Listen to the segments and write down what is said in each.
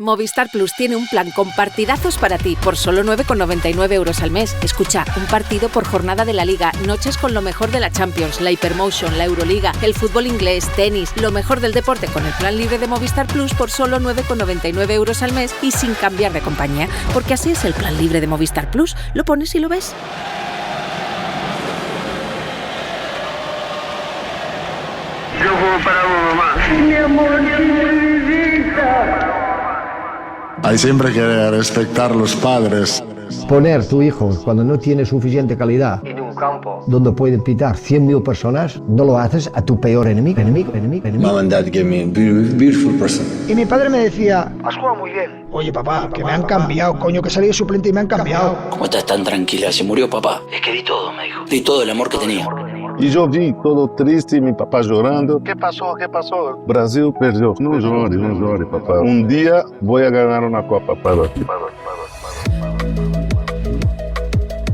Movistar Plus tiene un plan con partidazos para ti por solo 9,99 euros al mes. Escucha, un partido por jornada de la Liga, noches con lo mejor de la Champions, la Hypermotion, la Euroliga, el fútbol inglés, tenis, lo mejor del deporte con el plan libre de Movistar Plus por solo 9,99 euros al mes y sin cambiar de compañía. Porque así es el plan libre de Movistar Plus. Lo pones y lo ves. Yo juego para vos, mamá. Mi amor, mi vida. Hay siempre que respetar a los padres. Poner tu hijo cuando no tiene suficiente calidad En un campo. donde pueden pitar 100.000 personas, no lo haces a tu peor enemigo. Mom and dad gave me a beautiful person. Y mi padre me decía, Has jugado muy bien. oye papá, que me han cambiado, coño, que he salido suplente y me han cambiado. ¿Cómo estás tan tranquila? ¿Se murió papá? Es que di todo, me dijo. Di todo el amor que tenía. Y yo vi todo triste, mi papá llorando. ¿Qué pasó? Brasil perdió. No llore, papá. Un día voy a ganar una copa para ti.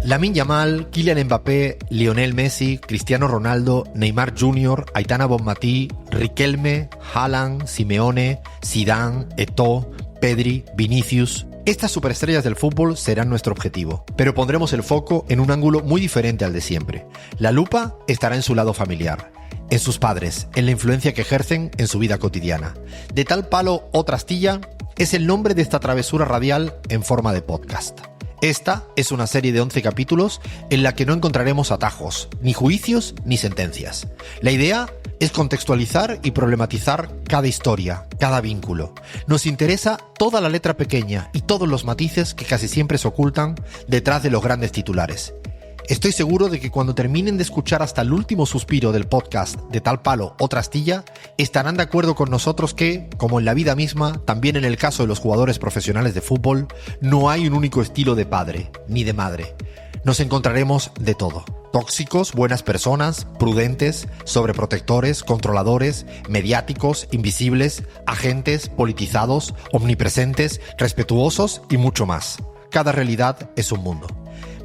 Lamine Yamal, Kylian Mbappé, Lionel Messi, Cristiano Ronaldo, Neymar Jr., Aitana Bonmatí, Riquelme, Haaland, Simeone, Zidane, Eto'o, Pedri, Vinicius. Estas superestrellas del fútbol serán nuestro objetivo, pero pondremos el foco en un ángulo muy diferente al de siempre. La lupa estará en su lado familiar, en sus padres, en la influencia que ejercen en su vida cotidiana. De tal palo otra astilla es el nombre de esta travesura radial en forma de podcast. Esta es una serie de 11 capítulos en la que no encontraremos atajos, ni juicios, ni sentencias. La idea es contextualizar y problematizar cada historia, cada vínculo. Nos interesa toda la letra pequeña y todos los matices que casi siempre se ocultan detrás de los grandes titulares. Estoy seguro de que cuando terminen de escuchar hasta el último suspiro del podcast De tal palo otra astilla, estarán de acuerdo con nosotros que, como en la vida misma, también en el caso de los jugadores profesionales de fútbol, no hay un único estilo de padre, ni de madre. Nos encontraremos de todo. Tóxicos, buenas personas, prudentes, sobreprotectores, controladores, mediáticos, invisibles, agentes, politizados, omnipresentes, respetuosos y mucho más. Cada realidad es un mundo.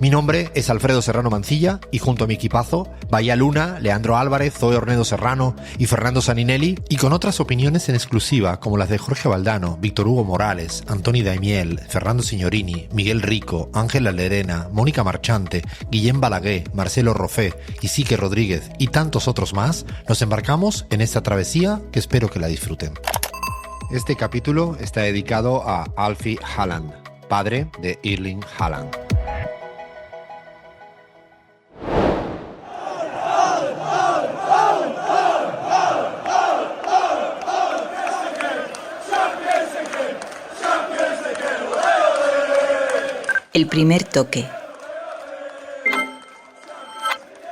Mi nombre es Alfredo Serrano Mancilla y junto a mi equipazo, Bahía Luna, Leandro Álvarez, Zoe Ornedo Serrano y Fernando Saninelli, y con otras opiniones en exclusiva como las de Jorge Valdano, Víctor Hugo Morales, Antoni Daimiel, Fernando Signorini, Miguel Rico, Ángela Lerena, Mónica Marchante, Guillem Balaguer, Marcelo Rofé, Isique Rodríguez y tantos otros más, nos embarcamos en esta travesía que espero que la disfruten. Este capítulo está dedicado a Alfie Haaland, padre de Erling Haaland. El primer toque.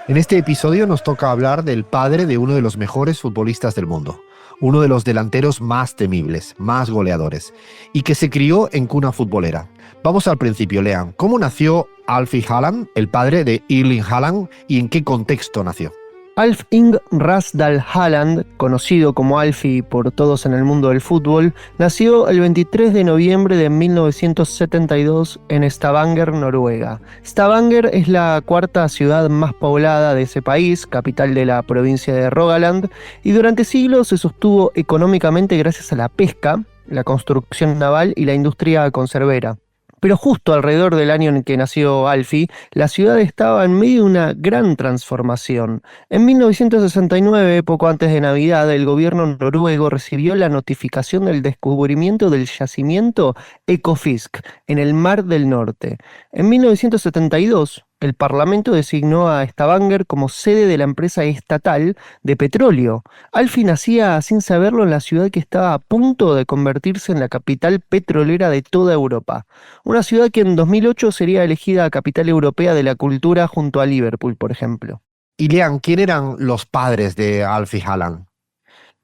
En este episodio nos toca hablar del padre de uno de los mejores futbolistas del mundo, uno de los delanteros más temibles, más goleadores, y que se crió en cuna futbolera. Vamos al principio, Lean. ¿Cómo nació Alfie Haaland, el padre de Erling Haaland, y en qué contexto nació? Alf Inge Rasdal Haaland, conocido como Alfie por todos en el mundo del fútbol, nació el 23 de noviembre de 1972 en Stavanger, Noruega. Stavanger es la cuarta ciudad más poblada de ese país, capital de la provincia de Rogaland, y durante siglos se sostuvo económicamente gracias a la pesca, la construcción naval y la industria conservera. Pero justo alrededor del año en que nació Alfie, la ciudad estaba en medio de una gran transformación. En 1969, poco antes de Navidad, el gobierno noruego recibió la notificación del descubrimiento del yacimiento Ekofisk en el Mar del Norte. En 1972, el Parlamento designó a Stavanger como sede de la empresa estatal de petróleo. Alfie nacía sin saberlo en la ciudad que estaba a punto de convertirse en la capital petrolera de toda Europa. Una ciudad que en 2008 sería elegida capital europea de la cultura junto a Liverpool, por ejemplo. Y Lean, ¿quién eran los padres de Alfie Haaland?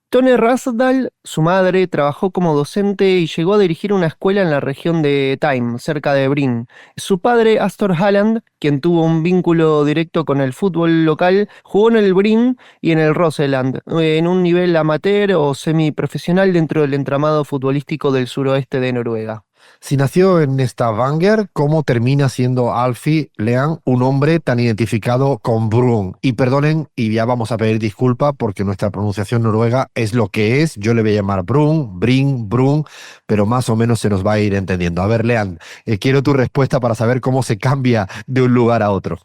Tone Rasdal, su madre, trabajó como docente y llegó a dirigir una escuela en la región de Tyne, cerca de Brin. Su padre, Astor Haaland, quien tuvo un vínculo directo con el fútbol local, jugó en el Brin y en el Roseland, en un nivel amateur o semiprofesional dentro del entramado futbolístico del suroeste de Noruega. Si nació en Stavanger, ¿cómo termina siendo Alfie Lean un hombre tan identificado con Brun? Y perdonen, y ya vamos a pedir disculpa porque nuestra pronunciación noruega es lo que es. Yo le voy a llamar Brun, Brin, Brun, pero más o menos se nos va a ir entendiendo. A ver, Lean, quiero tu respuesta para saber cómo se cambia de un lugar a otro.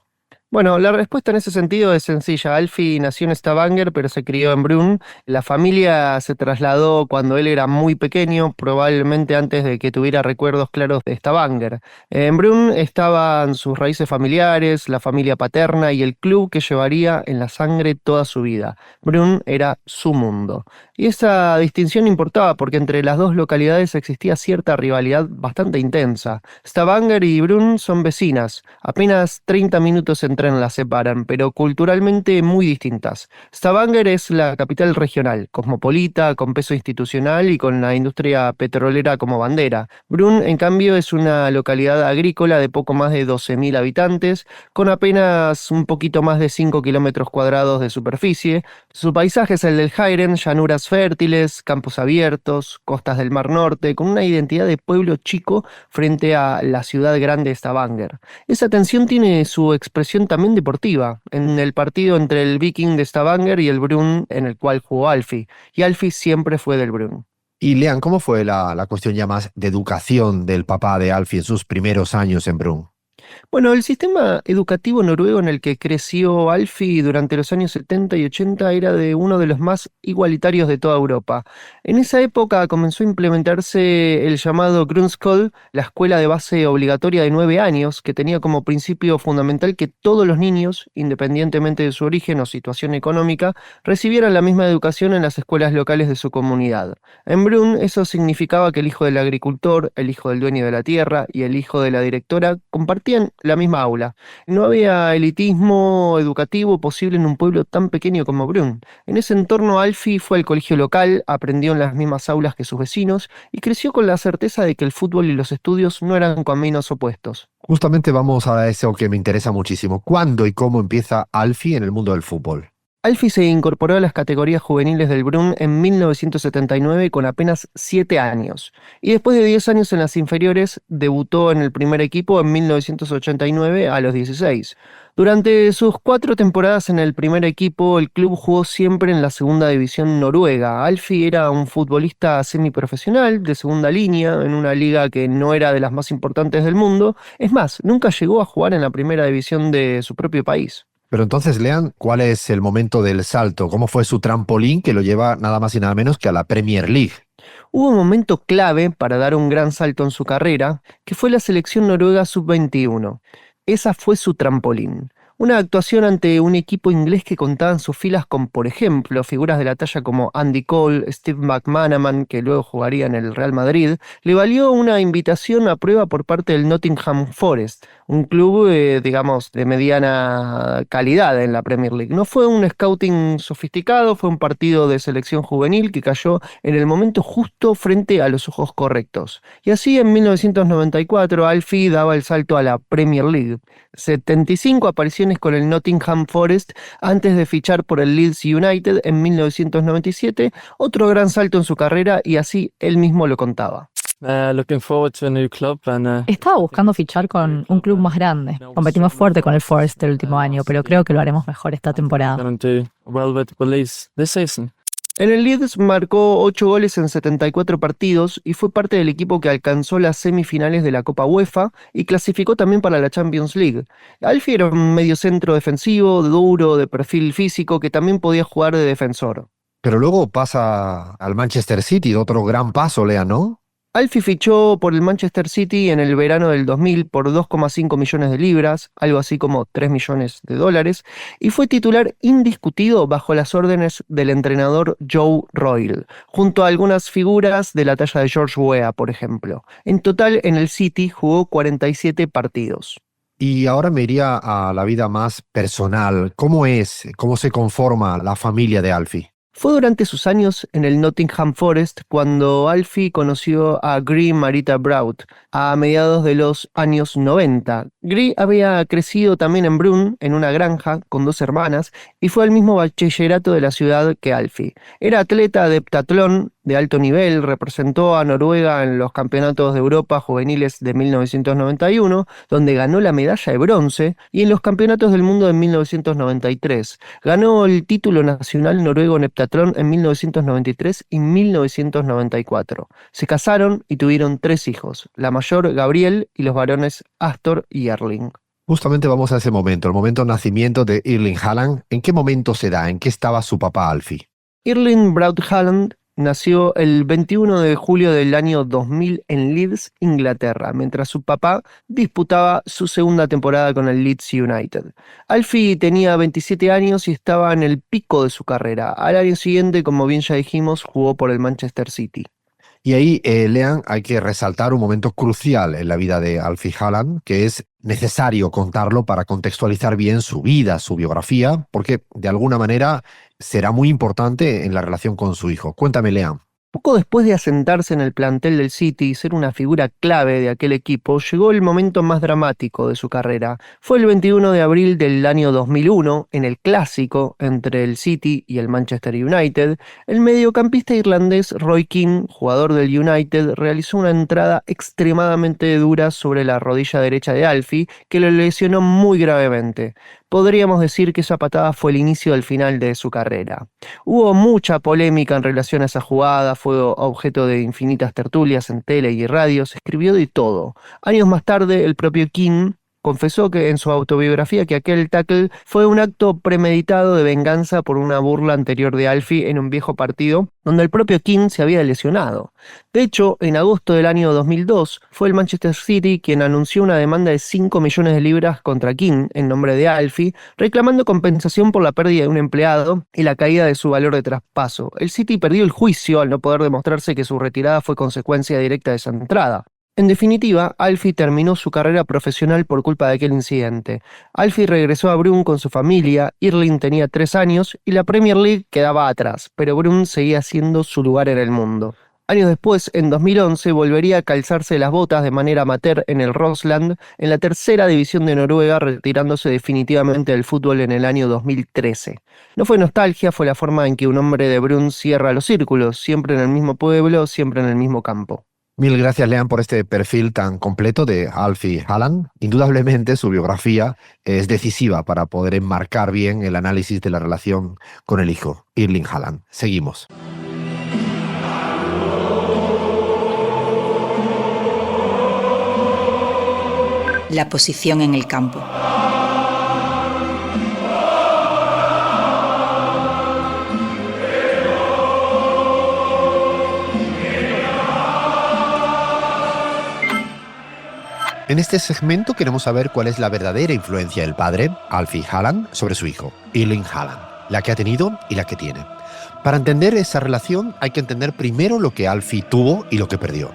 Bueno, la respuesta en ese sentido es sencilla. Alfie nació en Stavanger, pero se crió en Brunn. La familia se trasladó cuando él era muy pequeño, probablemente antes de que tuviera recuerdos claros de Stavanger. En Brunn estaban sus raíces familiares, la familia paterna y el club que llevaría en la sangre toda su vida. Brunn era su mundo. Y esa distinción importaba porque entre las dos localidades existía cierta rivalidad bastante intensa. Stavanger y Brunn son vecinas, apenas 30 minutos en tren las separan, pero culturalmente muy distintas. Stavanger es la capital regional, cosmopolita, con peso institucional y con la industria petrolera como bandera. Brunn, en cambio, es una localidad agrícola de poco más de 12.000 habitantes, con apenas un poquito más de 5 kilómetros cuadrados de superficie. Su paisaje es el del Jæren, llanuras fértiles, campos abiertos, costas del Mar Norte, con una identidad de pueblo chico frente a la ciudad grande de Stavanger. Esa tensión tiene su expresión también deportiva, en el partido entre el Viking de Stavanger y el Brunn en el cual jugó Alfie, y Alfie siempre fue del Brunn. Y Lean, ¿cómo fue la cuestión ya más de educación del papá de Alfie en sus primeros años en Brunn? Bueno, el sistema educativo noruego en el que creció Alfie durante los años 70 y 80 era de uno de los más igualitarios de toda Europa. En esa época comenzó a implementarse el llamado Grunnskole, la escuela de base obligatoria de 9 años, que tenía como principio fundamental que todos los niños, independientemente de su origen o situación económica, recibieran la misma educación en las escuelas locales de su comunidad. En Brunn eso significaba que el hijo del agricultor, el hijo del dueño de la tierra y el hijo de la directora compartían la misma aula. No había elitismo educativo posible en un pueblo tan pequeño como Brunn. En ese entorno Alfie fue al colegio local, aprendió en las mismas aulas que sus vecinos y creció con la certeza de que el fútbol y los estudios no eran caminos opuestos. Justamente vamos a eso que me interesa muchísimo. ¿Cuándo y cómo empieza Alfie en el mundo del fútbol? Alfie se incorporó a las categorías juveniles del Brunn en 1979 con apenas 7 años. Y después de 10 años en las inferiores, debutó en el primer equipo en 1989 a los 16. Durante sus 4 temporadas en el primer equipo, el club jugó siempre en la segunda división noruega. Alfie era un futbolista semiprofesional, de segunda línea, en una liga que no era de las más importantes del mundo. Es más, nunca llegó a jugar en la primera división de su propio país. Pero entonces, Lean, ¿cuál es el momento del salto? ¿Cómo fue su trampolín que lo lleva nada más y nada menos que a la Premier League? Hubo un momento clave para dar un gran salto en su carrera, que fue la selección noruega sub-21. Esa fue su trampolín. Una actuación ante un equipo inglés que contaba en sus filas con, por ejemplo, figuras de la talla como Andy Cole, Steve McManaman, que luego jugaría en el Real Madrid, le valió una invitación a prueba por parte del Nottingham Forest, un club, digamos, de mediana calidad en la Premier League. No fue un scouting sofisticado, fue un partido de selección juvenil que cayó en el momento justo frente a los ojos correctos. Y así en 1994 Alfie daba el salto a la Premier League. 75 apariciones con el Nottingham Forest antes de fichar por el Leeds United en 1997, otro gran salto en su carrera y así él mismo lo contaba. Estaba buscando fichar con un club más grande. Competimos fuerte con el Forest el último año, pero creo que lo haremos mejor esta temporada. En el Leeds marcó 8 goles en 74 partidos y fue parte del equipo que alcanzó las semifinales de la Copa UEFA y clasificó también para la Champions League. Alfie era un mediocentro defensivo, duro, de perfil físico, que también podía jugar de defensor. Pero luego pasa al Manchester City, otro gran paso, Lean, ¿no? Alfie fichó por el Manchester City en el verano del 2000 por 2,5 millones de libras, algo así como 3 millones de dólares, y fue titular indiscutido bajo las órdenes del entrenador Joe Royle, junto a algunas figuras de la talla de George Weah, por ejemplo. En total, en el City jugó 47 partidos. Y ahora me iría a la vida más personal. ¿Cómo se conforma la familia de Alfie? Fue durante sus años en el Nottingham Forest cuando Alfie conoció a Gry Marita Braut a mediados de los años 90. Gry había crecido también en Brunn, en una granja, con 2 hermanas, y fue al mismo bachillerato de la ciudad que Alfie. Era atleta de heptatlón, de alto nivel, representó a Noruega en los campeonatos de Europa juveniles de 1991, donde ganó la medalla de bronce, y en los campeonatos del mundo de 1993. Ganó el título nacional noruego en heptatlón en 1993 y 1994. Se casaron y tuvieron 3 hijos, la mayor Gabriel y los varones Astor y Erling. Justamente vamos a ese momento, el momento de nacimiento de Erling Haaland. ¿En qué momento se da? ¿En qué estaba su papá, Alfie? Erling Braut Haaland nació el 21 de julio del año 2000 en Leeds, Inglaterra, mientras su papá disputaba su segunda temporada con el Leeds United. Alfie tenía 27 años y estaba en el pico de su carrera. Al año siguiente, como bien ya dijimos, jugó por el Manchester City. Y ahí, Lean, hay que resaltar un momento crucial en la vida de Alfie Haaland, que es necesario contarlo para contextualizar bien su vida, su biografía, porque de alguna manera será muy importante en la relación con su hijo. Cuéntame, Lean. Poco después de asentarse en el plantel del City y ser una figura clave de aquel equipo, llegó el momento más dramático de su carrera. Fue el 21 de abril del año 2001, en el clásico entre el City y el Manchester United. El mediocampista irlandés Roy Keane, jugador del United, realizó una entrada extremadamente dura sobre la rodilla derecha de Alfie, que lo lesionó muy gravemente. Podríamos decir que esa patada fue el inicio del final de su carrera. Hubo mucha polémica en relación a esa jugada, fue objeto de infinitas tertulias en tele y radio, se escribió de todo. Años más tarde, el propio Keane confesó que en su autobiografía que aquel tackle fue un acto premeditado de venganza por una burla anterior de Alfie en un viejo partido donde el propio Keane se había lesionado. De hecho, en agosto del año 2002 fue el Manchester City quien anunció una demanda de 5 millones de libras contra Keane en nombre de Alfie, reclamando compensación por la pérdida de un empleado y la caída de su valor de traspaso. El City perdió el juicio al no poder demostrarse que su retirada fue consecuencia directa de esa entrada. En definitiva, Alfie terminó su carrera profesional por culpa de aquel incidente. Alfie regresó a Brum con su familia, Erling tenía 3 años y la Premier League quedaba atrás, pero Brum seguía siendo su lugar en el mundo. Años después, en 2011, volvería a calzarse las botas de manera amateur en el Rossland, en la tercera división de Noruega, retirándose definitivamente del fútbol en el año 2013. No fue nostalgia, fue la forma en que un hombre de Brum cierra los círculos, siempre en el mismo pueblo, siempre en el mismo campo. Mil gracias, Lean, por este perfil tan completo de Alfie Haaland. Indudablemente su biografía es decisiva para poder enmarcar bien el análisis de la relación con el hijo, Erling Haaland. Seguimos. La posición en el campo. En este segmento queremos saber cuál es la verdadera influencia del padre, Alfie Haaland, sobre su hijo, Erling Haaland, la que ha tenido y la que tiene. Para entender esa relación hay que entender primero lo que Alfie tuvo y lo que perdió.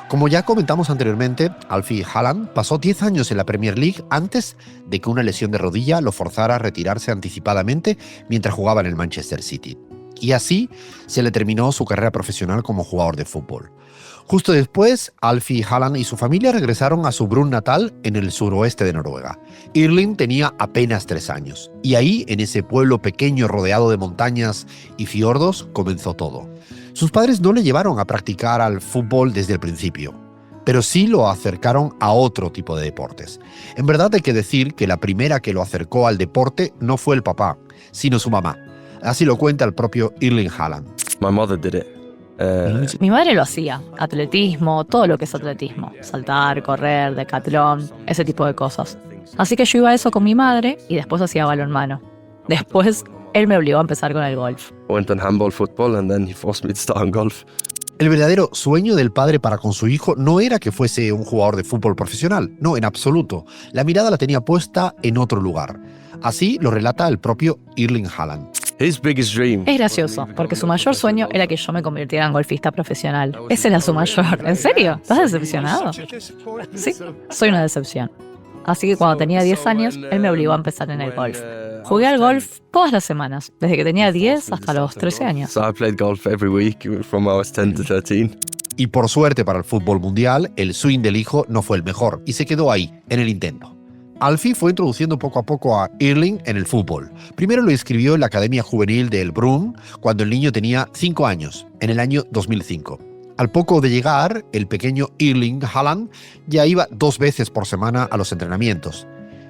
Como ya comentamos anteriormente, Alfie Haaland pasó 10 años en la Premier League antes de que una lesión de rodilla lo forzara a retirarse anticipadamente mientras jugaba en el Manchester City. Y así se le terminó su carrera profesional como jugador de fútbol. Justo después, Alfie Haaland y su familia regresaron a su Brum natal en el suroeste de Noruega. Erling tenía apenas 3 años, y ahí, en ese pueblo pequeño rodeado de montañas y fiordos, comenzó todo. Sus padres no le llevaron a practicar al fútbol desde el principio, pero sí lo acercaron a otro tipo de deportes. En verdad hay que decir que la primera que lo acercó al deporte no fue el papá, sino su mamá. Así lo cuenta el propio Erling Haaland. My mother did it. Mi madre lo hacía, atletismo, todo lo que es atletismo, saltar, correr, decatlón, ese tipo de cosas. Así que yo iba a eso con mi madre y después hacía balonmano. Después él me obligó a empezar con el golf. Went on handball, football, and then he forced me to start on golf. El verdadero sueño del padre para con su hijo no era que fuese un jugador de fútbol profesional, no, en absoluto. La mirada la tenía puesta en otro lugar. Así lo relata el propio Erling Haaland. His biggest dream. Es gracioso, porque su mayor sueño era que yo me convirtiera en golfista profesional. Ese era su mayor. ¿En serio? ¿Estás decepcionado? Sí, soy una decepción. Así que cuando tenía 10 años, él me obligó a empezar en el golf. Jugué al golf todas las semanas, desde que tenía 10 hasta los 13 años. So I played golf every week from I was 10 to 13. Y por suerte para el fútbol mundial, el swing del hijo no fue el mejor y se quedó ahí, en el intento. Alfie fue introduciendo poco a poco a Erling en el fútbol. Primero lo inscribió en la academia juvenil del Brun cuando el niño tenía 5 años, en el año 2005. Al poco de llegar, el pequeño Erling Haaland ya iba 2 veces por semana a los entrenamientos.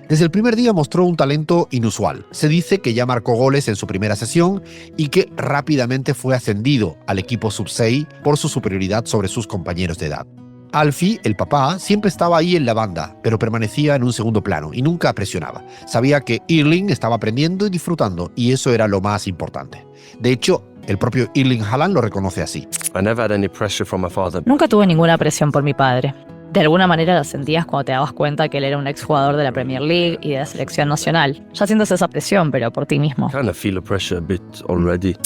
Desde el primer día mostró un talento inusual. Se dice que ya marcó goles en su primera sesión y que rápidamente fue ascendido al equipo sub-6 por su superioridad sobre sus compañeros de edad. Alfie, el papá, siempre estaba ahí en la banda, pero permanecía en un segundo plano y nunca presionaba. Sabía que Erling estaba aprendiendo y disfrutando, y eso era lo más importante. De hecho, el propio Erling Haaland lo reconoce así. I never had any pressure from my father. Nunca tuve ninguna presión por mi padre. De alguna manera la sentías cuando te dabas cuenta que él era un exjugador de la Premier League y de la selección nacional. Ya sientes esa presión, pero por ti mismo. Kind of feel the pressure a bit already.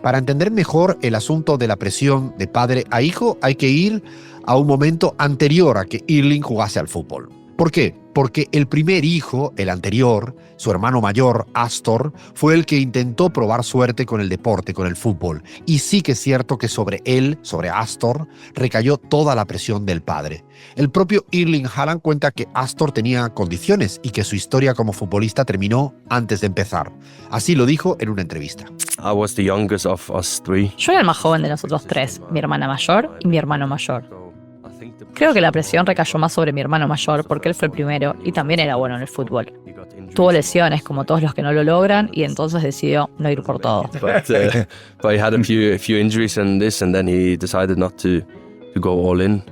Para entender mejor el asunto de la presión de padre a hijo, hay que ir a un momento anterior a que Erling jugase al fútbol. ¿Por qué? Porque el primer hijo, el anterior, su hermano mayor, Astor, fue el que intentó probar suerte con el deporte, con el fútbol. Y sí que es cierto que sobre él, sobre Astor, recayó toda la presión del padre. El propio Erling Haaland cuenta que Astor tenía condiciones y que su historia como futbolista terminó antes de empezar. Así lo dijo en una entrevista. I was the youngest of us 3. Yo era el más joven de nosotros 3, mi hermana mayor y mi hermano mayor. Creo que la presión recayó más sobre mi hermano mayor porque él fue el primero y también era bueno en el fútbol. Tuvo lesiones como todos los que no lo logran y entonces decidió no ir por todo. But he had a few injuries and then he decided not to go all in.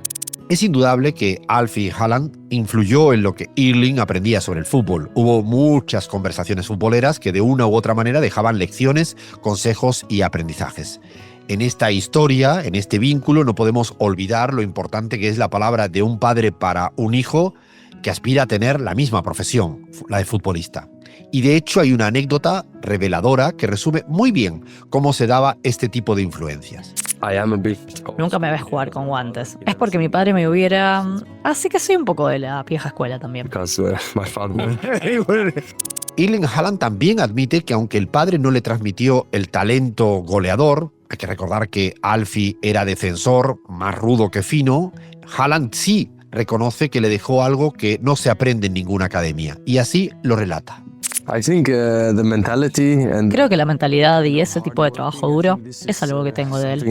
Es indudable que Alfie Haaland influyó en lo que Erling aprendía sobre el fútbol. Hubo muchas conversaciones futboleras que de una u otra manera dejaban lecciones, consejos y aprendizajes. En esta historia, en este vínculo, no podemos olvidar lo importante que es la palabra de un padre para un hijo que aspira a tener la misma profesión, la de futbolista. Y de hecho hay una anécdota reveladora que resume muy bien cómo se daba este tipo de influencias. Nunca me ves jugar con guantes. Es porque mi padre me hubiera... Así que soy un poco de la vieja escuela también. Erling Haaland también admite que aunque el padre no le transmitió el talento goleador, hay que recordar que Alfie era defensor, más rudo que fino, Haaland sí reconoce que le dejó algo que no se aprende en ninguna academia, y así lo relata. Creo que la mentalidad y ese tipo de trabajo duro es algo que tengo de él.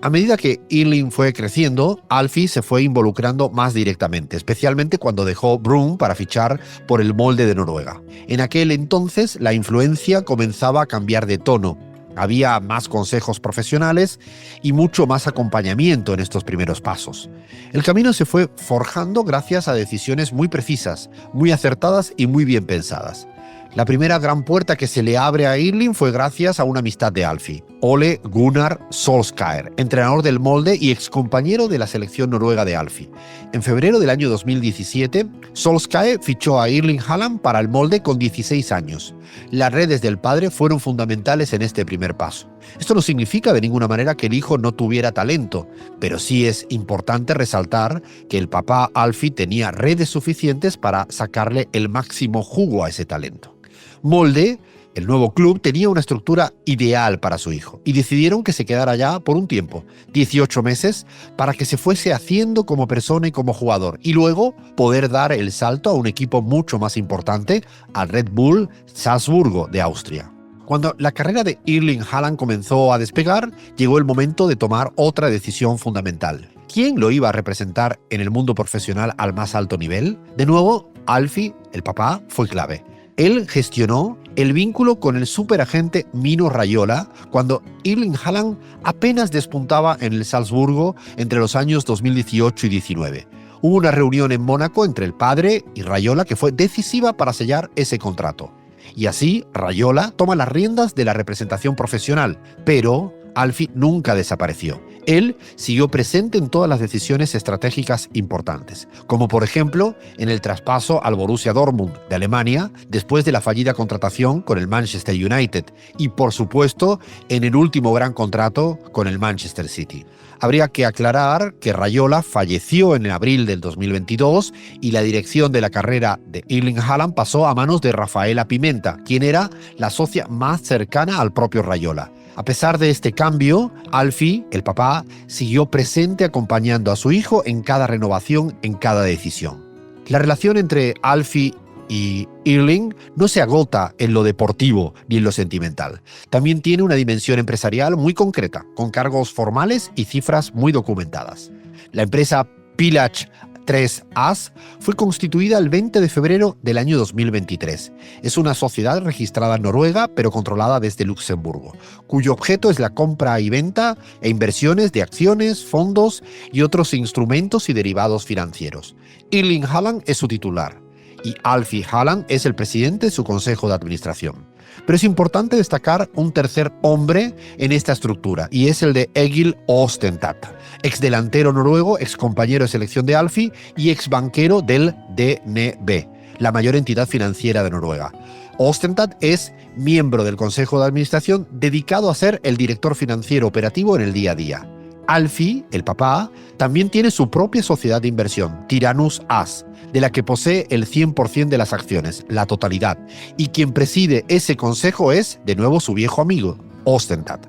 A medida que Erling fue creciendo, Alfie se fue involucrando más directamente, especialmente cuando dejó Brun para fichar por el Molde de Noruega. En aquel entonces, la influencia comenzaba a cambiar de tono. Había más consejos profesionales y mucho más acompañamiento en estos primeros pasos. El camino se fue forjando gracias a decisiones muy precisas, muy acertadas y muy bien pensadas. La primera gran puerta que se le abre a Erling fue gracias a una amistad de Alfie, Ole Gunnar Solskjaer, entrenador del Molde y excompañero de la selección noruega de Alfie. En febrero del año 2017, Solskjaer fichó a Erling Haaland para el Molde con 16 años. Las redes del padre fueron fundamentales en este primer paso. Esto no significa de ninguna manera que el hijo no tuviera talento, pero sí es importante resaltar que el papá Alfie tenía redes suficientes para sacarle el máximo jugo a ese talento. Molde, el nuevo club, tenía una estructura ideal para su hijo y decidieron que se quedara allá por un tiempo, 18 meses, para que se fuese haciendo como persona y como jugador y luego poder dar el salto a un equipo mucho más importante, al Red Bull Salzburgo de Austria. Cuando la carrera de Erling Haaland comenzó a despegar, llegó el momento de tomar otra decisión fundamental. ¿Quién lo iba a representar en el mundo profesional al más alto nivel? De nuevo, Alfie, el papá, fue clave. Él gestionó el vínculo con el superagente Mino Raiola cuando Erling Haaland apenas despuntaba en el Salzburgo entre los años 2018 y 2019. Hubo una reunión en Mónaco entre el padre y Raiola que fue decisiva para sellar ese contrato. Y así, Raiola toma las riendas de la representación profesional, pero Alfie nunca desapareció. Él siguió presente en todas las decisiones estratégicas importantes, como por ejemplo en el traspaso al Borussia Dortmund de Alemania después de la fallida contratación con el Manchester United y por supuesto en el último gran contrato con el Manchester City. Habría que aclarar que Raiola falleció en abril del 2022 y la dirección de la carrera de Erling Haaland pasó a manos de Rafaela Pimenta, quien era la socia más cercana al propio Raiola. A pesar de este cambio, Alfie, el papá, siguió presente acompañando a su hijo en cada renovación, en cada decisión. La relación entre Alfie y Erling no se agota en lo deportivo ni en lo sentimental. También tiene una dimensión empresarial muy concreta, con cargos formales y cifras muy documentadas. La empresa Village 3As fue constituida el 20 de febrero del año 2023. Es una sociedad registrada en Noruega, pero controlada desde Luxemburgo, cuyo objeto es la compra y venta e inversiones de acciones, fondos y otros instrumentos y derivados financieros. Erling Haaland es su titular y Alfie Haaland es el presidente de su consejo de administración. Pero es importante destacar un tercer hombre en esta estructura, y es el de Egil Ostentat, exdelantero noruego, excompañero de selección de Alfie y exbanquero del DNB, la mayor entidad financiera de Noruega. Ostentat es miembro del consejo de administración dedicado a ser el director financiero operativo en el día a día. Alfie, el papá, también tiene su propia sociedad de inversión, Tyrannus AS, de la que posee el 100% de las acciones, la totalidad, y quien preside ese consejo es, de nuevo, su viejo amigo, Ostentat.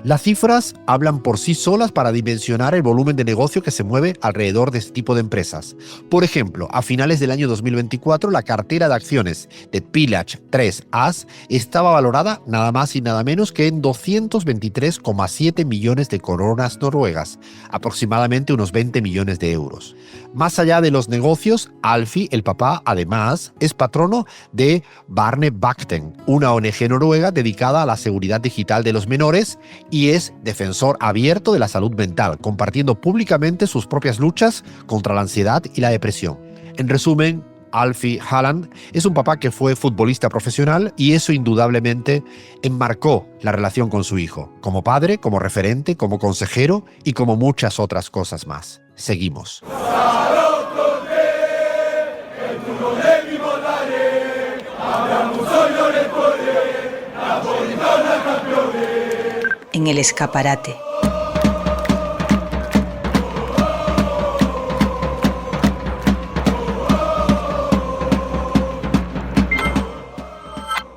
Las cifras hablan por sí solas para dimensionar el volumen de negocio que se mueve alrededor de este tipo de empresas. Por ejemplo, a finales del año 2024, la cartera de acciones de Village 3As estaba valorada nada más y nada menos que en 223,7 millones de coronas noruegas, aproximadamente unos 20 millones de euros. Más allá de los negocios, Alfie, el papá, además, es patrono de Barnevakten, una ONG noruega dedicada a la seguridad digital de los menores, y es defensor abierto de la salud mental, compartiendo públicamente sus propias luchas contra la ansiedad y la depresión. En resumen, Alfie Haaland es un papá que fue futbolista profesional, y eso indudablemente enmarcó la relación con su hijo, como padre, como referente, como consejero y como muchas otras cosas más. Seguimos. En el escaparate.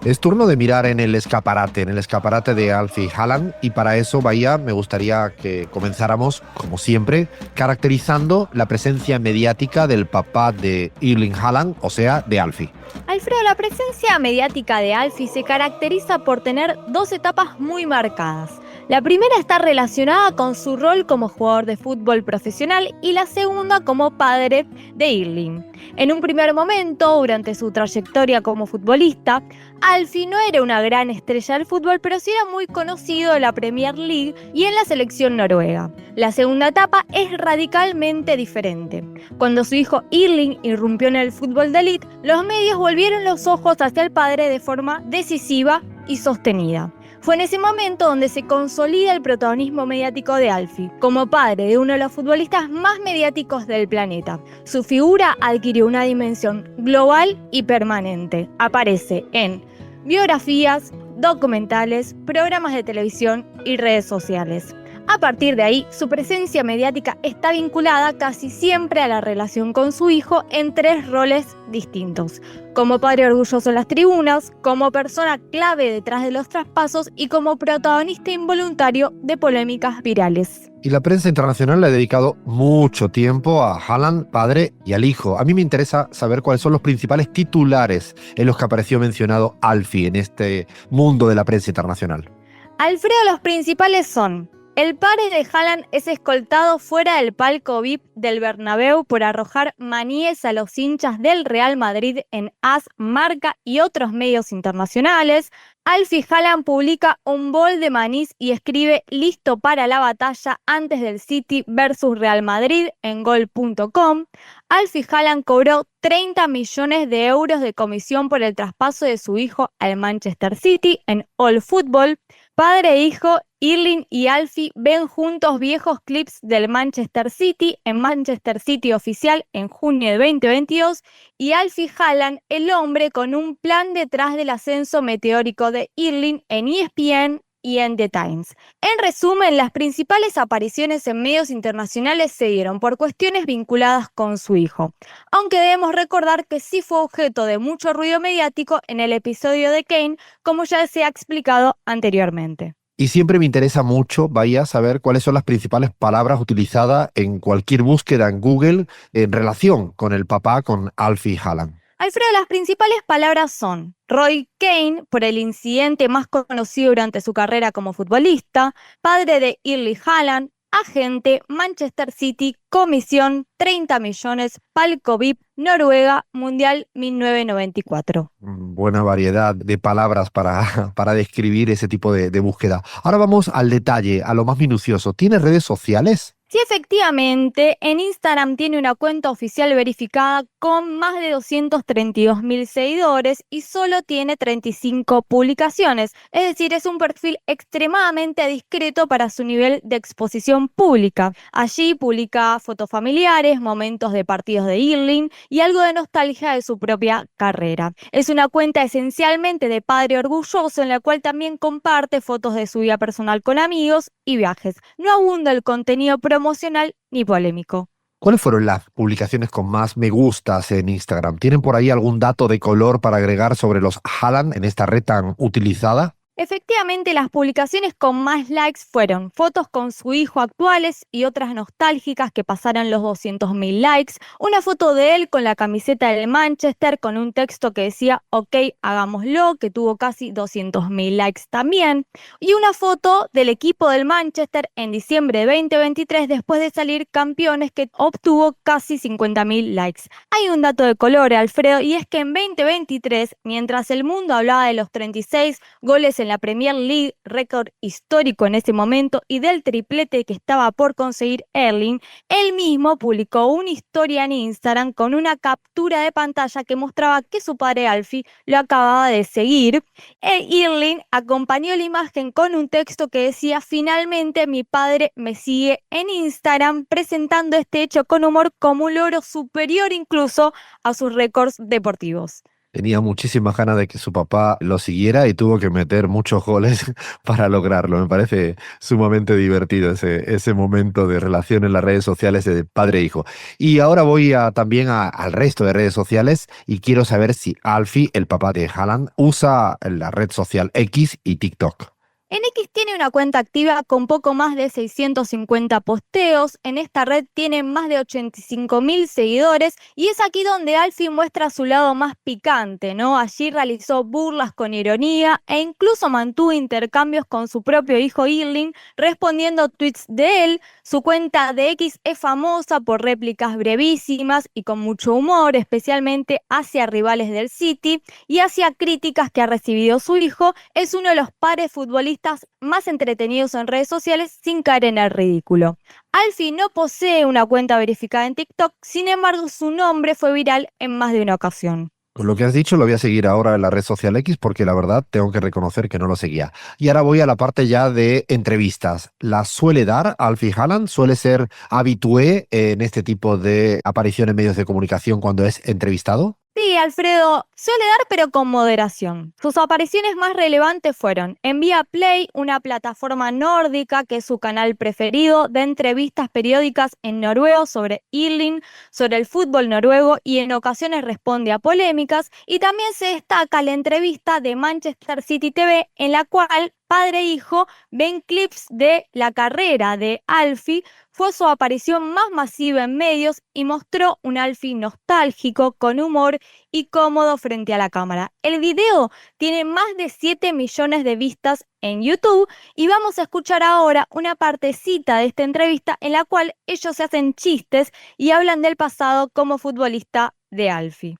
Es turno de mirar en el escaparate de Alfie Haaland, y para eso, Bahía, me gustaría que comenzáramos, como siempre, caracterizando la presencia mediática del papá de Erling Haaland, o sea, de Alfie. Alfredo, la presencia mediática de Alfie se caracteriza por tener dos etapas muy marcadas. La primera está relacionada con su rol como jugador de fútbol profesional y la segunda como padre de Erling. En un primer momento, durante su trayectoria como futbolista, Alfie no era una gran estrella del fútbol, pero sí era muy conocido en la Premier League y en la selección noruega. La segunda etapa es radicalmente diferente. Cuando su hijo Erling irrumpió en el fútbol de élite, los medios volvieron los ojos hacia el padre de forma decisiva y sostenida. Fue en ese momento donde se consolida el protagonismo mediático de Alfie, como padre de uno de los futbolistas más mediáticos del planeta. Su figura adquirió una dimensión global y permanente. Aparece en biografías, documentales, programas de televisión y redes sociales. A partir de ahí, su presencia mediática está vinculada casi siempre a la relación con su hijo en tres roles distintos: como padre orgulloso en las tribunas, como persona clave detrás de los traspasos y como protagonista involuntario de polémicas virales. Y la prensa internacional le ha dedicado mucho tiempo a Haaland, padre, y al hijo. A mí me interesa saber cuáles son los principales titulares en los que apareció mencionado Alfie en este mundo de la prensa internacional. Alfredo, los principales son: el padre de Haaland es escoltado fuera del palco VIP del Bernabéu por arrojar maníes a los hinchas del Real Madrid en AS, Marca y otros medios internacionales. Alfie Haaland publica un bol de manís y escribe "listo para la batalla" antes del City versus Real Madrid en gol.com. Alfie Haaland cobró 30 millones de euros de comisión por el traspaso de su hijo al Manchester City en All Football. Padre e hijo, Erling y Alfie ven juntos viejos clips del Manchester City en Manchester City Oficial en junio de 2022, y Alfie Haaland, el hombre con un plan detrás del ascenso meteórico de Erling, en ESPN y en The Times. En resumen, las principales apariciones en medios internacionales se dieron por cuestiones vinculadas con su hijo, aunque debemos recordar que sí fue objeto de mucho ruido mediático en el episodio de Kane, como ya se ha explicado anteriormente. Y siempre me interesa mucho, vaya, saber cuáles son las principales palabras utilizadas en cualquier búsqueda en Google en relación con el papá, con Alfie Haaland. Alfredo, las principales palabras son Roy Keane, por el incidente más conocido durante su carrera como futbolista, padre de Erling Haaland, agente, Manchester City, comisión, 30 millones, palco VIP, Noruega, Mundial 1994. Buena variedad de palabras para describir ese tipo de búsqueda. Ahora vamos al detalle, a lo más minucioso. ¿Tiene redes sociales? Sí, efectivamente, en Instagram tiene una cuenta oficial verificada con más de 232.000 seguidores y solo tiene 35 publicaciones. Es decir, es un perfil extremadamente discreto para su nivel de exposición pública. Allí publica fotos familiares, momentos de partidos de Erling y algo de nostalgia de su propia carrera. Es una cuenta esencialmente de padre orgulloso en la cual también comparte fotos de su vida personal con amigos y viajes. No abunda el contenido promocional ni polémico. ¿Cuáles fueron las publicaciones con más me gustas en Instagram? ¿Tienen por ahí algún dato de color para agregar sobre los Haaland en esta red tan utilizada? Efectivamente, las publicaciones con más likes fueron fotos con su hijo actuales y otras nostálgicas que pasaron los 200.000 likes, una foto de él con la camiseta del Manchester con un texto que decía ok, hagámoslo, que tuvo casi 200.000 likes también, y una foto del equipo del Manchester en diciembre de 2023 después de salir campeones que obtuvo casi 50.000 likes. Hay un dato de color, Alfredo, y es que en 2023, mientras el mundo hablaba de los 36 goles en la Premier League, récord histórico en ese momento, y del triplete que estaba por conseguir Erling, él mismo publicó una historia en Instagram con una captura de pantalla que mostraba que su padre Alfie lo acababa de seguir. Erling acompañó la imagen con un texto que decía: finalmente mi padre me sigue en Instagram, presentando este hecho con humor como un logro superior incluso a sus récords deportivos. Tenía muchísimas ganas de que su papá lo siguiera y tuvo que meter muchos goles para lograrlo. Me parece sumamente divertido ese momento de relación en las redes sociales de padre e hijo. Y ahora voy también al resto de redes sociales y quiero saber si Alfie, el papá de Haaland, usa la red social X y TikTok. En X tiene una cuenta activa con poco más de 650 posteos. En esta red tiene más de 85.000 seguidores y es aquí donde Alfie muestra su lado más picante, ¿no? Allí realizó burlas con ironía e incluso mantuvo intercambios con su propio hijo Erling, respondiendo a tweets de él. Su cuenta de X es famosa por réplicas brevísimas y con mucho humor, especialmente hacia rivales del City y hacia críticas que ha recibido su hijo. Es uno de los pares futbolistas más entretenidos en redes sociales sin caer en el ridículo. Alfie no posee una cuenta verificada en TikTok, sin embargo su nombre fue viral en más de una ocasión. Con lo que has dicho lo voy a seguir ahora en la red social X porque la verdad tengo que reconocer que no lo seguía. Y ahora voy a la parte ya de entrevistas. ¿Las suele dar Alfie Haaland? ¿Suele ser habitué en este tipo de aparición en medios de comunicación cuando es entrevistado? Sí, Alfredo, suele dar pero con moderación. Sus apariciones más relevantes fueron en Viaplay, una plataforma nórdica que es su canal preferido, de entrevistas periódicas en noruego sobre Erling, sobre el fútbol noruego y en ocasiones responde a polémicas, y también se destaca la entrevista de Manchester City TV en la cual padre e hijo ven clips de la carrera de Alfie. Fue su aparición más masiva en medios y mostró un Alfie nostálgico, con humor y cómodo frente a la cámara. El video tiene más de 7 millones de vistas en YouTube y vamos a escuchar ahora una partecita de esta entrevista en la cual ellos se hacen chistes y hablan del pasado como futbolista de Alfie.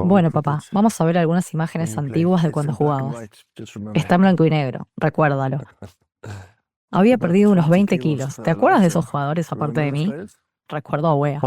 Bueno, papá, vamos a ver algunas imágenes antiguas de cuando jugabas. Está en blanco y negro, recuérdalo. Había perdido unos 20 kilos. ¿Te acuerdas de esos jugadores aparte de mí? Recuerdo a Wea.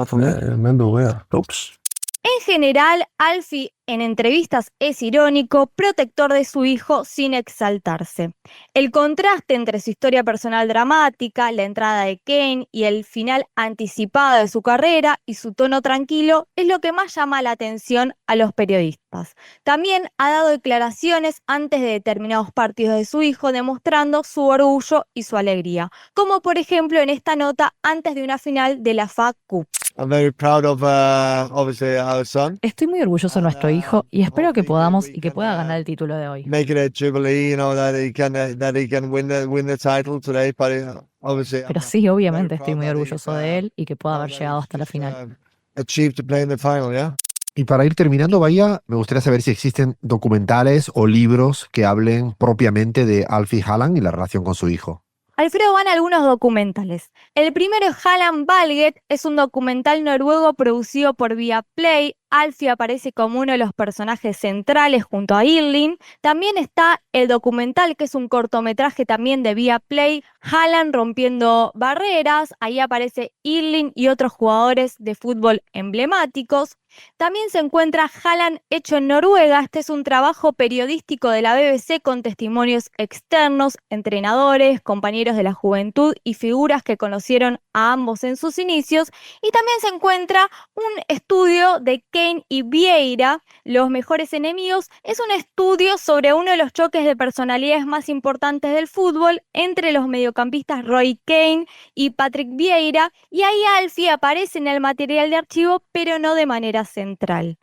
En general, Alfie en entrevistas es irónico, protector de su hijo sin exaltarse. El contraste entre su historia personal dramática, la entrada de Kane y el final anticipado de su carrera y su tono tranquilo es lo que más llama la atención a los periodistas. También ha dado declaraciones antes de determinados partidos de su hijo demostrando su orgullo y su alegría, como por ejemplo en esta nota antes de una final de la FA Cup. Estoy muy orgulloso de nuestro hijo hijo y espero que podamos y que pueda ganar el título de hoy. Make it a jubilee, that he can win the title today. But obviously, Pero sí, obviamente estoy muy orgulloso de él y que pueda haber llegado hasta la final. achieved to play in the final, yeah. Y para ir terminando, Bahía, me gustaría saber si existen documentales o libros que hablen propiamente de Alfie Haaland y la relación con su hijo. Alfredo van algunos documentales. El primero es Haaland Valget, es un documental noruego producido por Viaplay. Alfie aparece como uno de los personajes centrales junto a Irling. También está el documental, que es un cortometraje también de Viaplay, Haaland rompiendo barreras. Ahí aparece Irling y otros jugadores de fútbol emblemáticos. También se encuentra Haaland hecho en Noruega. Este es un trabajo periodístico de la BBC con testimonios externos, entrenadores, compañeros de la juventud y figuras que conocieron a ambos en sus inicios. Y también se encuentra un estudio de Kane y Vieira, Los mejores enemigos. Es un estudio sobre uno de los choques de personalidades más importantes del fútbol entre los mediocampistas Roy Keane y Patrick Vieira. Y ahí Alfie aparece en el material de archivo, pero no de manera central.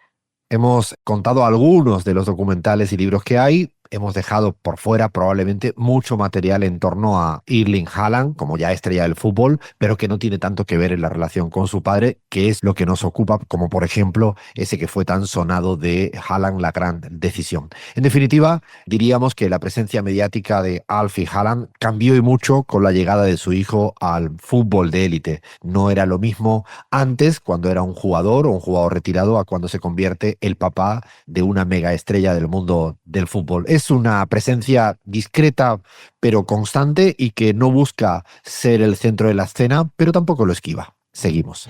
Hemos contado algunos de los documentales y libros que hay. Hemos dejado por fuera probablemente mucho material en torno a Erling Haaland, como ya estrella del fútbol, pero que no tiene tanto que ver en la relación con su padre, que es lo que nos ocupa, como por ejemplo ese que fue tan sonado de Haaland, la gran decisión. En definitiva, diríamos que la presencia mediática de Alfie Haaland cambió y mucho con la llegada de su hijo al fútbol de élite. No era lo mismo antes, cuando era un jugador o un jugador retirado, a cuando se convierte el papá de una mega estrella del mundo del fútbol. Es una presencia discreta pero constante y que no busca ser el centro de la escena, pero tampoco lo esquiva. Seguimos.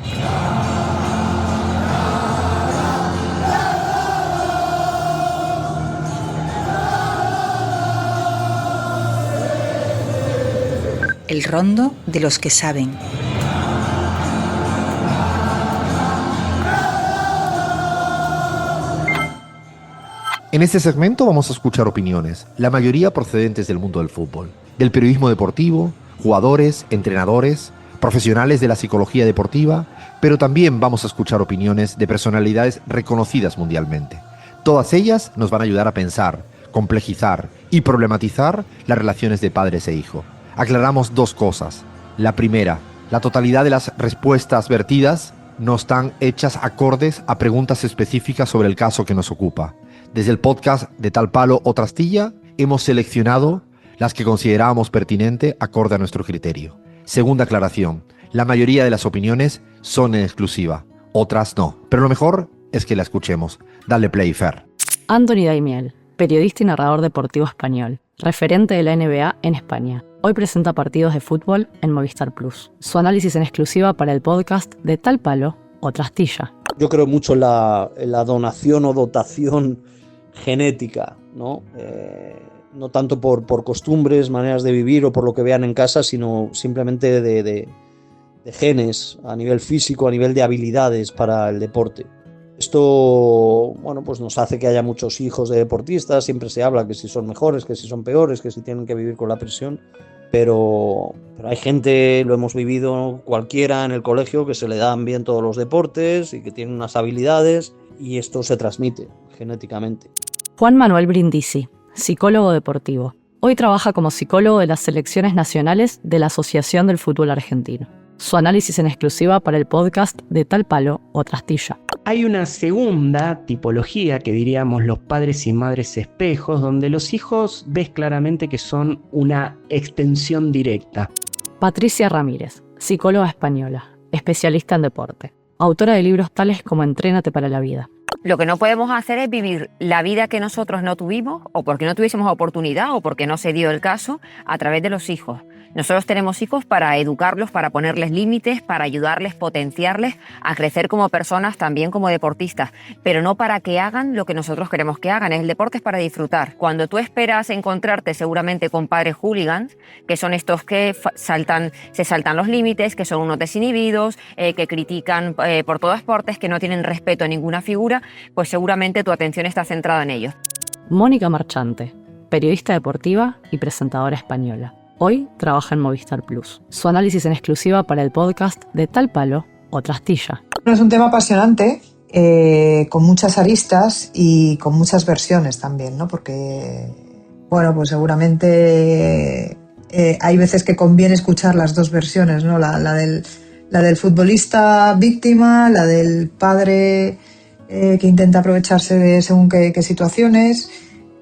El rondo de los que saben. En este segmento vamos a escuchar opiniones, la mayoría procedentes del mundo del fútbol, del periodismo deportivo, jugadores, entrenadores, profesionales de la psicología deportiva, pero también vamos a escuchar opiniones de personalidades reconocidas mundialmente. Todas ellas nos van a ayudar a pensar, complejizar y problematizar las relaciones de padres e hijo. Aclaramos dos cosas. La primera, la totalidad de las respuestas vertidas no están hechas acordes a preguntas específicas sobre el caso que nos ocupa. Desde el podcast de Tal Palo Otra Astilla hemos seleccionado las que considerábamos pertinente acorde a nuestro criterio. Segunda aclaración, la mayoría de las opiniones son en exclusiva, otras no, pero lo mejor es que la escuchemos. Dale play, Fer. Anthony Daimiel, periodista y narrador deportivo español, referente de la NBA en España. Hoy presenta partidos de fútbol en Movistar Plus. Su análisis en exclusiva para el podcast de Tal Palo Otra Astilla. Yo creo mucho en la donación o dotación genética, ¿no? No tanto por costumbres, maneras de vivir o por lo que vean en casa, sino simplemente de genes a nivel físico, a nivel de habilidades para el deporte. Esto, bueno, pues nos hace que haya muchos hijos de deportistas. Siempre se habla que si son mejores, que si son peores, que si tienen que vivir con la presión, pero hay gente, lo hemos vivido cualquiera en el colegio, que se le dan bien todos los deportes y que tienen unas habilidades, y esto se transmite genéticamente. Juan Manuel Brindisi, psicólogo deportivo. Hoy trabaja como psicólogo de las selecciones nacionales de la Asociación del Fútbol Argentino. Su análisis en exclusiva para el podcast de Tal Palo Otra Astilla. Hay una segunda tipología que diríamos los padres y madres espejos, donde los hijos ves claramente que son una extensión directa. Patricia Ramírez, psicóloga española, especialista en deporte. Autora de libros tales como Entrénate para la vida. Lo que no podemos hacer es vivir la vida que nosotros no tuvimos, o porque no tuviésemos oportunidad, o porque no se dio el caso, a través de los hijos. Nosotros tenemos hijos para educarlos, para ponerles límites, para ayudarles, potenciarles a crecer como personas, también como deportistas, pero no para que hagan lo que nosotros queremos que hagan. El deporte es para disfrutar. Cuando tú esperas encontrarte seguramente con padres hooligans, que son estos que se saltan los límites, que son unos desinhibidos, que critican por todas partes, que no tienen respeto a ninguna figura, pues seguramente tu atención está centrada en ellos. Mónica Marchante, periodista deportiva y presentadora española. Hoy trabaja en Movistar Plus. Su análisis en exclusiva para el podcast de Tal Palo Otra Astilla. Es un tema apasionante con muchas aristas y con muchas versiones también, ¿no? Porque, bueno, pues seguramente hay veces que conviene escuchar las dos versiones, ¿no? La del futbolista víctima, la del padre que intenta aprovecharse de según qué situaciones,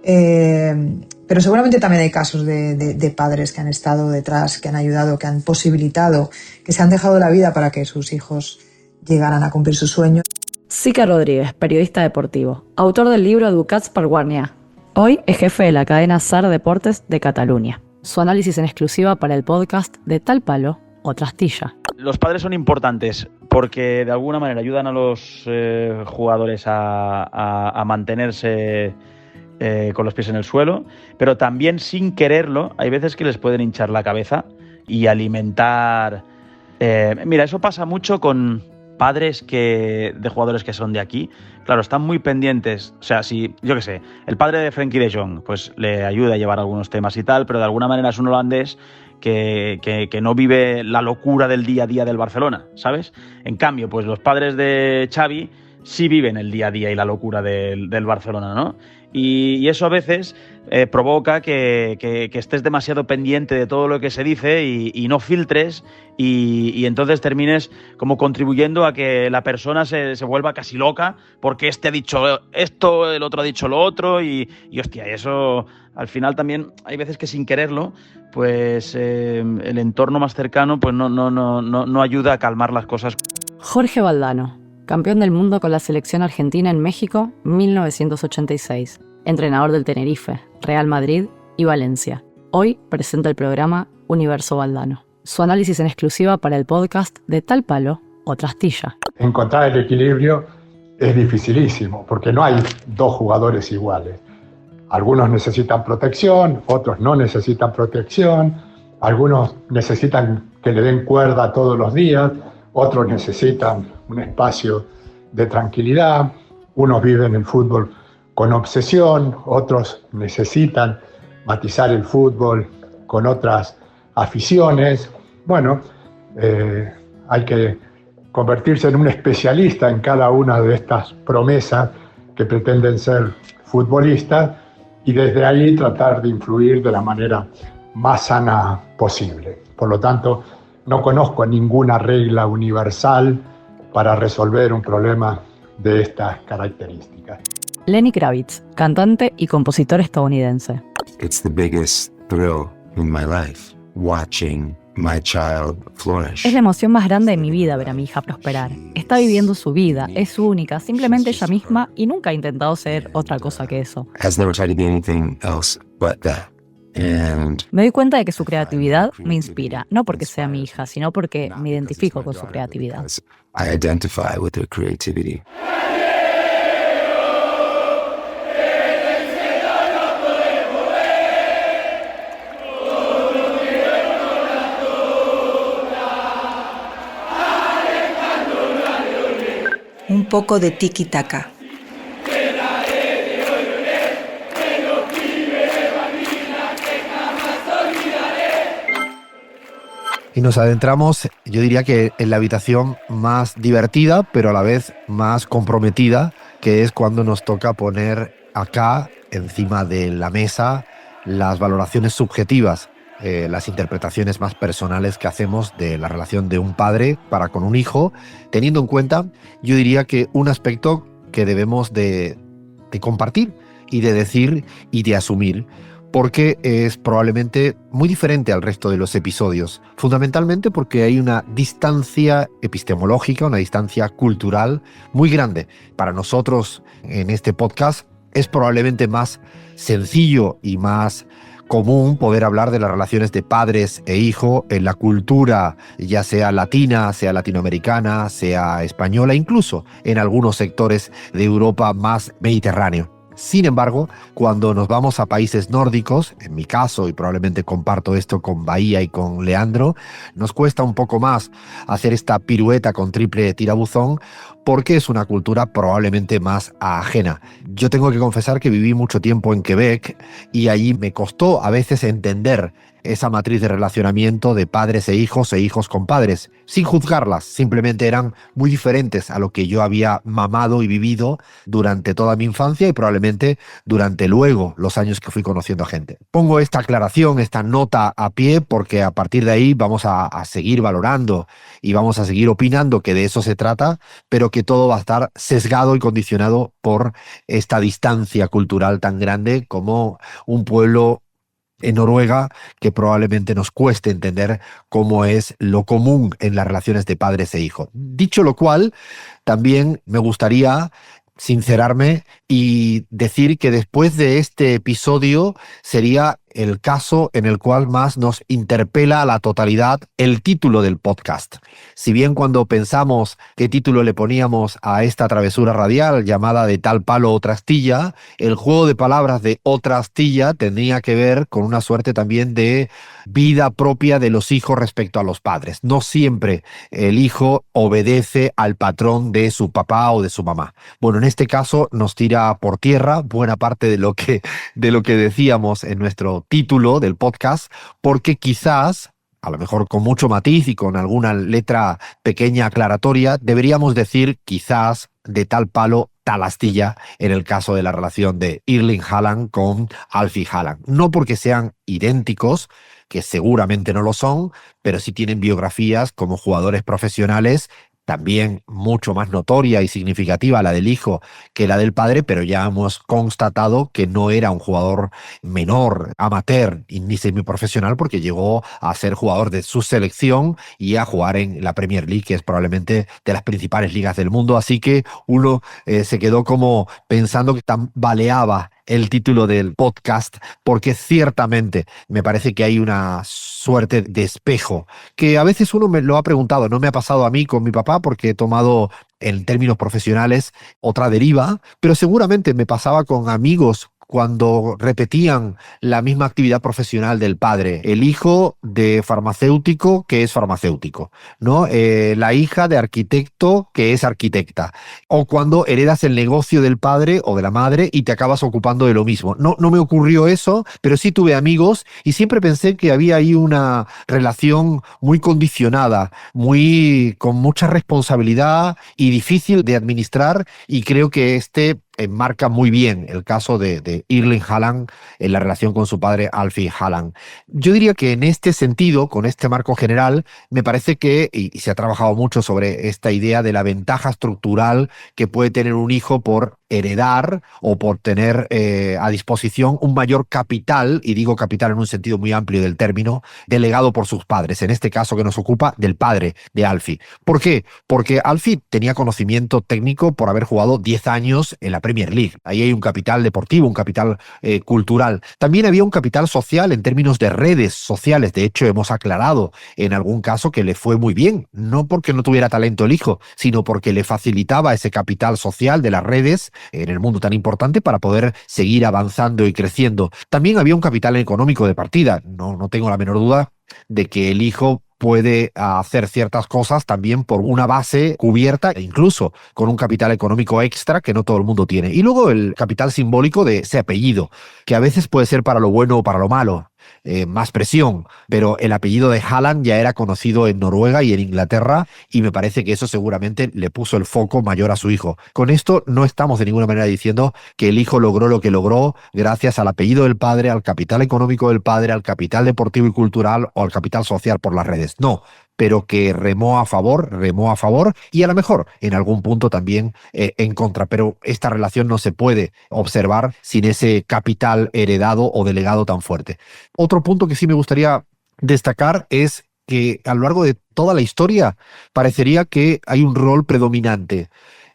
pero seguramente también hay casos de padres que han estado detrás, que han ayudado, que han posibilitado, que se han dejado la vida para que sus hijos llegaran a cumplir sus sueños. Sica Rodríguez, periodista deportivo, autor del libro Educats per Guarnià. Hoy es jefe de la cadena SAR Deportes de Cataluña. Su análisis en exclusiva para el podcast de Tal Palo o Trastilla. Los padres son importantes porque de alguna manera ayudan a los jugadores a mantenerse con los pies en el suelo, pero también sin quererlo hay veces que les pueden hinchar la cabeza y alimentar. Mira, eso pasa mucho con padres de jugadores que son de aquí. Claro, están muy pendientes. O sea, si, yo qué sé, el padre de Frenkie de Jong pues le ayuda a llevar algunos temas y tal, pero de alguna manera es un holandés que no vive la locura del día a día del Barcelona, ¿sabes? En cambio, pues los padres de Xavi sí viven el día a día y la locura del Barcelona, ¿no? Y eso a veces provoca que estés demasiado pendiente de todo lo que se dice y no filtres y entonces termines como contribuyendo a que la persona se vuelva casi loca porque este ha dicho esto, el otro ha dicho lo otro y hostia, eso al final también hay veces que sin quererlo pues el entorno más cercano pues no ayuda a calmar las cosas. Jorge Valdano, campeón del mundo con la selección argentina en México 1986, entrenador del Tenerife, Real Madrid y Valencia. Hoy presenta el programa Universo Valdano. Su análisis en exclusiva para el podcast de Tal Palo o Trastilla. Encontrar el equilibrio es dificilísimo porque no hay dos jugadores iguales. Algunos necesitan protección, otros no necesitan protección, algunos necesitan que le den cuerda todos los días, otros necesitan un espacio de tranquilidad, unos viven el fútbol con obsesión, otros necesitan matizar el fútbol con otras aficiones. Bueno, hay que convertirse en un especialista en cada una de estas promesas que pretenden ser futbolistas y desde ahí tratar de influir de la manera más sana posible. Por lo tanto, no conozco ninguna regla universal para resolver un problema de estas características. Lenny Kravitz, cantante y compositor estadounidense. It's the biggest thrill in my life, watching my child flourish. Es la emoción más grande de mi vida ver a mi hija prosperar. Está viviendo su vida, es única, simplemente ella misma y nunca ha intentado ser otra cosa que eso. Has never tried to be anything else but that. Me doy cuenta de que su creatividad me inspira, no porque sea mi hija, sino porque me identifico con su creatividad. I identify with her creativity. Un poco de tiki-taka. Y nos adentramos, yo diría que en la habitación más divertida, pero a la vez más comprometida, que es cuando nos toca poner acá, encima de la mesa, las valoraciones subjetivas, las interpretaciones más personales que hacemos de la relación de un padre para con un hijo, teniendo en cuenta, yo diría que un aspecto que debemos de compartir y de decir y de asumir, porque es probablemente muy diferente al resto de los episodios, fundamentalmente porque hay una distancia epistemológica, una distancia cultural muy grande. Para nosotros en este podcast es probablemente más sencillo y más común poder hablar de las relaciones de padres e hijo en la cultura, ya sea latina, sea latinoamericana, sea española, incluso en algunos sectores de Europa más mediterráneo. Sin embargo, cuando nos vamos a países nórdicos, en mi caso, y probablemente comparto esto con Bahía y con Leandro, nos cuesta un poco más hacer esta pirueta con triple tirabuzón porque es una cultura probablemente más ajena. Yo tengo que confesar que viví mucho tiempo en Quebec y allí me costó a veces entender esa matriz de relacionamiento de padres e hijos con padres, sin juzgarlas, simplemente eran muy diferentes a lo que yo había mamado y vivido durante toda mi infancia y probablemente durante luego los años que fui conociendo a gente. Pongo esta aclaración, esta nota a pie, porque a partir de ahí vamos a seguir valorando y vamos a seguir opinando que de eso se trata, pero que todo va a estar sesgado y condicionado por esta distancia cultural tan grande como un pueblo en Noruega que probablemente nos cueste entender cómo es lo común en las relaciones de padres e hijos. Dicho lo cual, también me gustaría sincerarme y decir que después de este episodio sería el caso en el cual más nos interpela a la totalidad el título del podcast. Si bien cuando pensamos qué título le poníamos a esta travesura radial llamada De tal palo otra astilla, el juego de palabras de otra astilla tenía que ver con una suerte también de vida propia de los hijos respecto a los padres. No siempre el hijo obedece al patrón de su papá o de su mamá. Bueno, en este caso nos tira por tierra buena parte de lo que decíamos en nuestro título del podcast, porque quizás, a lo mejor con mucho matiz y con alguna letra pequeña aclaratoria, deberíamos decir quizás de tal palo tal astilla en el caso de la relación de Erling Haaland con Alfie Haaland. No porque sean idénticos, que seguramente no lo son, pero sí tienen biografías como jugadores profesionales también mucho más notoria y significativa la del hijo que la del padre, pero ya hemos constatado que no era un jugador menor, amateur ni semiprofesional, porque llegó a ser jugador de su selección y a jugar en la Premier League, que es probablemente de las principales ligas del mundo. Así que uno se quedó como pensando que tambaleaba el título del podcast, porque ciertamente me parece que hay una suerte de espejo que a veces uno me lo ha preguntado. No me ha pasado a mí con mi papá porque he tomado en términos profesionales otra deriva, pero seguramente me pasaba con amigos cuando repetían la misma actividad profesional del padre. El hijo de farmacéutico que es farmacéutico, ¿no? La hija de arquitecto que es arquitecta. O cuando heredas el negocio del padre o de la madre y te acabas ocupando de lo mismo. No me ocurrió eso, pero sí tuve amigos y siempre pensé que había ahí una relación muy condicionada, con mucha responsabilidad y difícil de administrar, y creo que enmarca muy bien el caso de Erling Haaland en la relación con su padre Alfie Haaland. Yo diría que en este sentido, con este marco general, me parece que, y se ha trabajado mucho sobre esta idea de la ventaja estructural que puede tener un hijo por heredar o por tener a disposición un mayor capital, y digo capital en un sentido muy amplio del término, delegado por sus padres, en este caso que nos ocupa del padre de Alfie. ¿Por qué? Porque Alfie tenía conocimiento técnico por haber jugado 10 años en la Premier League. Ahí hay un capital deportivo, un capital cultural. También había un capital social en términos de redes sociales. De hecho, hemos aclarado en algún caso que le fue muy bien, no porque no tuviera talento el hijo, sino porque le facilitaba ese capital social de las redes en el mundo tan importante para poder seguir avanzando y creciendo. También había un capital económico de partida. No tengo la menor duda de que el hijo puede hacer ciertas cosas también por una base cubierta e incluso con un capital económico extra que no todo el mundo tiene. Y luego el capital simbólico de ese apellido, que a veces puede ser para lo bueno o para lo malo. Más presión, pero el apellido de Haaland ya era conocido en Noruega y en Inglaterra, y me parece que eso seguramente le puso el foco mayor a su hijo. Con esto no estamos de ninguna manera diciendo que el hijo logró lo que logró gracias al apellido del padre, al capital económico del padre, al capital deportivo y cultural o al capital social por las redes. No, pero que remó a favor y a lo mejor en algún punto también en contra. Pero esta relación no se puede observar sin ese capital heredado o delegado tan fuerte. Otro punto que sí me gustaría destacar es que a lo largo de toda la historia parecería que hay un rol predominante.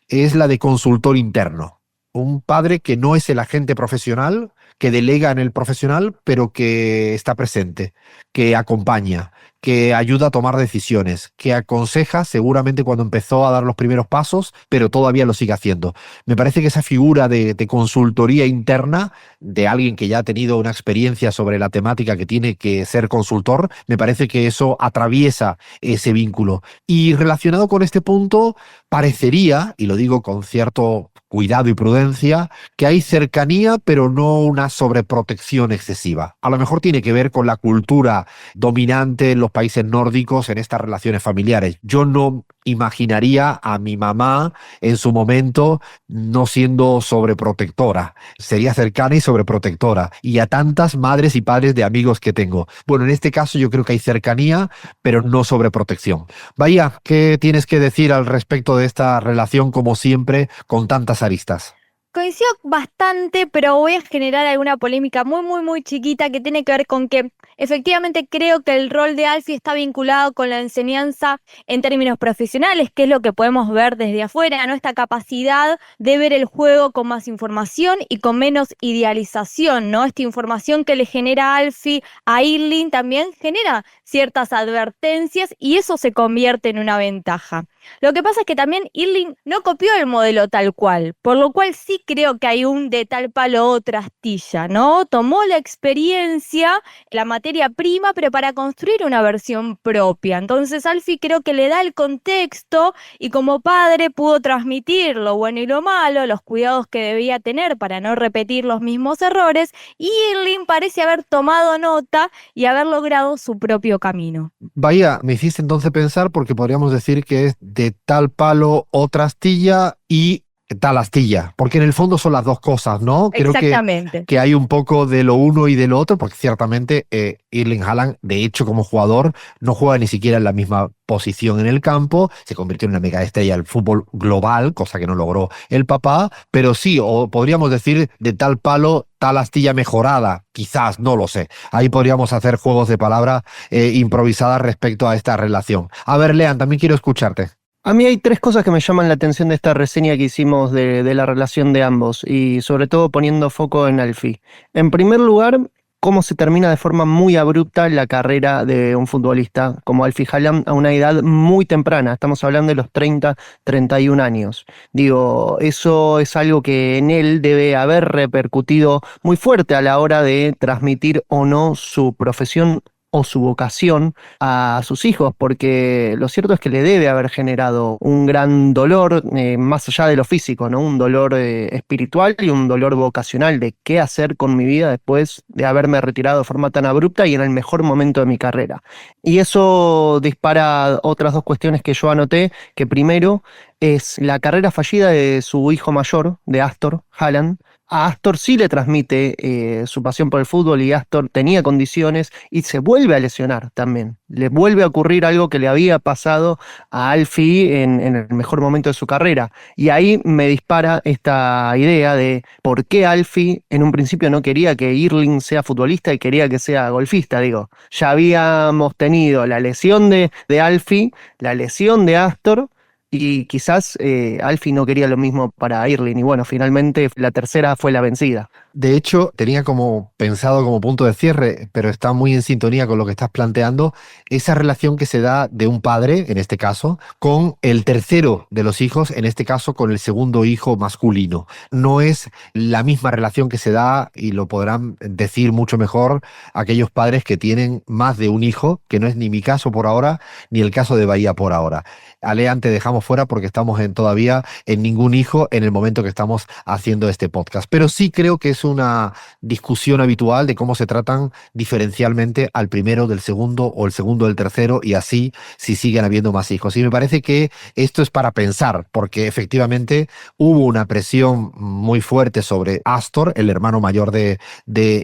Es la de consultor interno. Un padre que no es el agente profesional, que delega en el profesional, pero que está presente, que acompaña, que ayuda a tomar decisiones, que aconseja seguramente cuando empezó a dar los primeros pasos, pero todavía lo sigue haciendo. Me parece que esa figura de consultoría interna de alguien que ya ha tenido una experiencia sobre la temática que tiene que ser consultor, me parece que eso atraviesa ese vínculo. Y relacionado con este punto, parecería, y lo digo con cierto cuidado y prudencia, que hay cercanía, pero no una sobreprotección excesiva. A lo mejor tiene que ver con la cultura dominante en los países nórdicos en estas relaciones familiares. Yo no imaginaría a mi mamá en su momento no siendo sobreprotectora. Sería cercana y sobreprotectora. Y a tantas madres y padres de amigos que tengo. Bueno, en este caso yo creo que hay cercanía, pero no sobreprotección. Bahía, ¿qué tienes que decir al respecto de esta relación, como siempre, con tantas aristas? Coincido bastante, pero voy a generar alguna polémica muy chiquita que tiene que ver con que efectivamente creo que el rol de Alfie está vinculado con la enseñanza en términos profesionales, que es lo que podemos ver desde afuera, ¿no? Esta capacidad de ver el juego con más información y con menos idealización, ¿no? Esta información que le genera Alfie a Irling también genera ciertas advertencias y eso se convierte en una ventaja. Lo que pasa es que también Irling no copió el modelo tal cual, por lo cual sí creo que hay un de tal palo otra astilla, ¿no? Tomó la experiencia, la materia prima, pero para construir una versión propia. Entonces Alfie creo que le da el contexto y como padre pudo transmitir lo bueno y lo malo, los cuidados que debía tener para no repetir los mismos errores, y Irling parece haber tomado nota y haber logrado su propio camino. Bahía, me hiciste entonces pensar, porque podríamos decir que es de tal palo otra astilla y tal astilla, porque en el fondo son las dos cosas, ¿no? Creo que hay un poco de lo uno y de lo otro, porque ciertamente Erling Haaland, de hecho, como jugador, no juega ni siquiera en la misma posición en el campo, se convirtió en una mega estrella del fútbol global, cosa que no logró el papá, pero sí, o podríamos decir de tal palo, tal astilla mejorada, quizás, no lo sé. Ahí podríamos hacer juegos de palabras improvisadas respecto a esta relación. A ver, Lean, también quiero escucharte. A mí hay tres cosas que me llaman la atención de esta reseña que hicimos de la relación de ambos y sobre todo poniendo foco en Alfie. En primer lugar, cómo se termina de forma muy abrupta la carrera de un futbolista como Alfie Haaland a una edad muy temprana. Estamos hablando de los 30, 31 años. Digo, eso es algo que en él debe haber repercutido muy fuerte a la hora de transmitir o no su profesión o su vocación a sus hijos, porque lo cierto es que le debe haber generado un gran dolor, más allá de lo físico, ¿no? Un dolor espiritual y un dolor vocacional de qué hacer con mi vida después de haberme retirado de forma tan abrupta y en el mejor momento de mi carrera. Y eso dispara otras dos cuestiones que yo anoté, que primero es la carrera fallida de su hijo mayor, de Astor Haaland. A Astor sí le transmite su pasión por el fútbol y Astor tenía condiciones y se vuelve a lesionar también. Le vuelve a ocurrir algo que le había pasado a Alfie en el mejor momento de su carrera. Y ahí me dispara esta idea de por qué Alfie en un principio no quería que Irling sea futbolista y quería que sea golfista. Digo, ya habíamos tenido la lesión de Alfie, la lesión de Astor, y quizás Alfie no quería lo mismo para Irling y bueno, finalmente la tercera fue la vencida. De hecho, tenía como pensado como punto de cierre, pero está muy en sintonía con lo que estás planteando, esa relación que se da de un padre, en este caso, con el tercero de los hijos, en este caso con el segundo hijo masculino. No es la misma relación que se da, y lo podrán decir mucho mejor aquellos padres que tienen más de un hijo, que no es ni mi caso por ahora, ni el caso de Bahía por ahora. A Lean te dejamos fuera porque estamos todavía en ningún hijo en el momento que estamos haciendo este podcast. Pero sí creo que es una discusión habitual de cómo se tratan diferencialmente al primero del segundo o el segundo del tercero y así si siguen habiendo más hijos. Y me parece que esto es para pensar, porque efectivamente hubo una presión muy fuerte sobre Astor, el hermano mayor de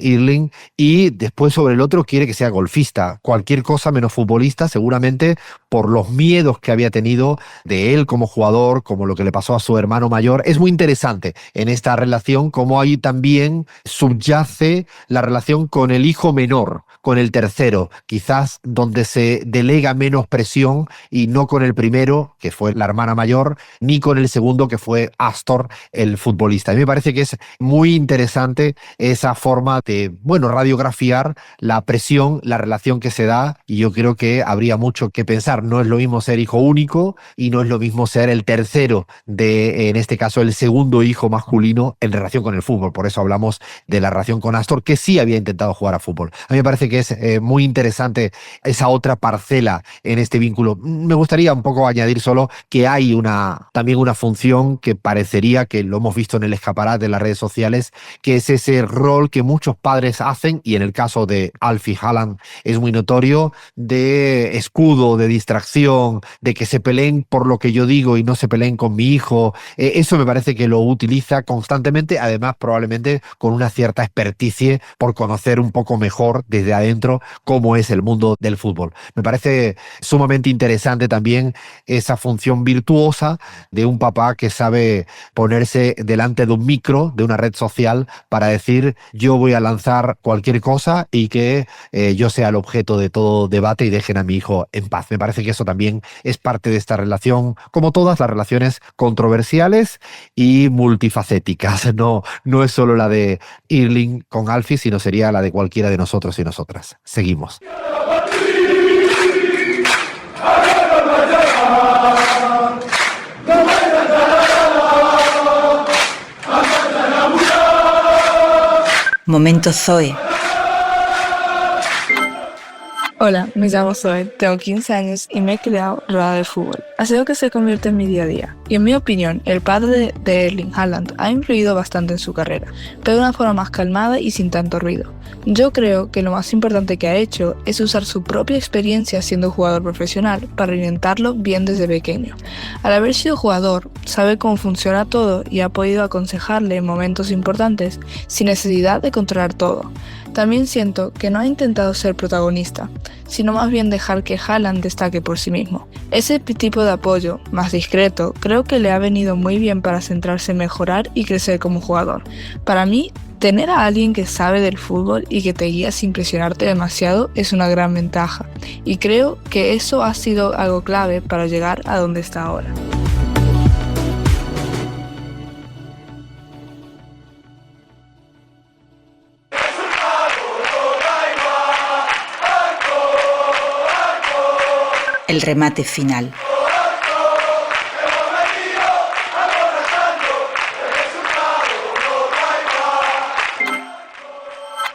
Irling, y después sobre el otro quiere que sea golfista. Cualquier cosa menos futbolista, seguramente por los miedos que había tenido de él como jugador, como lo que le pasó a su hermano mayor. Es muy interesante en esta relación cómo hay también también subyace la relación con el hijo menor, con el tercero, quizás donde se delega menos presión, y no con el primero, que fue la hermana mayor, ni con el segundo, que fue Astor, el futbolista. A mí me parece que es muy interesante esa forma de, radiografiar la presión, la relación que se da, y yo creo que habría mucho que pensar. No es lo mismo ser hijo único y no es lo mismo ser el tercero de, en este caso, el segundo hijo masculino en relación con el fútbol. Por eso hablamos de la relación con Astor, que sí había intentado jugar a fútbol. A mí me parece que es muy interesante esa otra parcela en este vínculo. Me gustaría un poco añadir solo que hay también una función que parecería, que lo hemos visto en el escaparate de las redes sociales, que es ese rol que muchos padres hacen, y en el caso de Alfie Haaland es muy notorio, de escudo, de distracción, de que se peleen por lo que yo digo y no se peleen con mi hijo. Eso me parece que lo utiliza constantemente, además probablemente con una cierta experticia por conocer un poco mejor desde adentro cómo es el mundo del fútbol. Me parece sumamente interesante también esa función virtuosa de un papá que sabe ponerse delante de un micro, de una red social, para decir: yo voy a lanzar cualquier cosa y que yo sea el objeto de todo debate y dejen a mi hijo en paz. Me parece que eso también es parte de esta relación, como todas las relaciones controversiales y multifacéticas. No es solo la de Erling con Alfie, sino sería la de cualquiera de nosotros y nosotras. Seguimos. Momento Zoe. Hola, me llamo Zoe, tengo 15 años y me he criado rodeada de fútbol. Ha sido que se convierte en mi día a día. Y en mi opinión, el padre de Erling Haaland ha influido bastante en su carrera, pero de una forma más calmada y sin tanto ruido. Yo creo que lo más importante que ha hecho es usar su propia experiencia siendo jugador profesional para orientarlo bien desde pequeño. Al haber sido jugador, sabe cómo funciona todo y ha podido aconsejarle en momentos importantes sin necesidad de controlar todo. También siento que no ha intentado ser protagonista, sino más bien dejar que Haaland destaque por sí mismo. Ese tipo de apoyo, más discreto, creo que le ha venido muy bien para centrarse en mejorar y crecer como jugador. Para mí, tener a alguien que sabe del fútbol y que te guía sin presionarte demasiado es una gran ventaja, y creo que eso ha sido algo clave para llegar a donde está ahora. El remate final.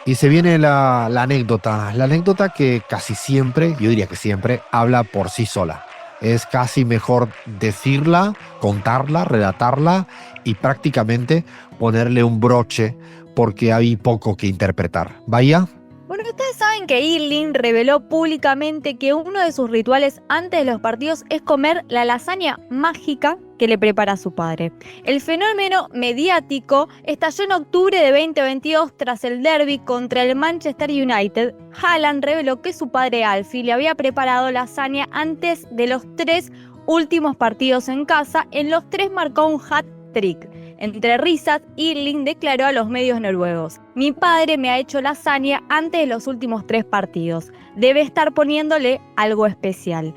Y se viene la anécdota. La anécdota que casi siempre, yo diría que siempre, habla por sí sola. Es casi mejor decirla, contarla, relatarla y prácticamente ponerle un broche, porque hay poco que interpretar. ¿Vaya? Bueno, ustedes saben que Erling reveló públicamente que uno de sus rituales antes de los partidos es comer la lasaña mágica que le prepara su padre. El fenómeno mediático estalló en octubre de 2022 tras el derbi contra el Manchester United. Haaland reveló que su padre Alfie le había preparado lasaña antes de los 3 últimos partidos en casa. En los 3 marcó un hat-trick. Entre risas, Erling declaró a los medios noruegos: mi padre me ha hecho lasaña antes de los últimos 3 partidos. Debe estar poniéndole algo especial.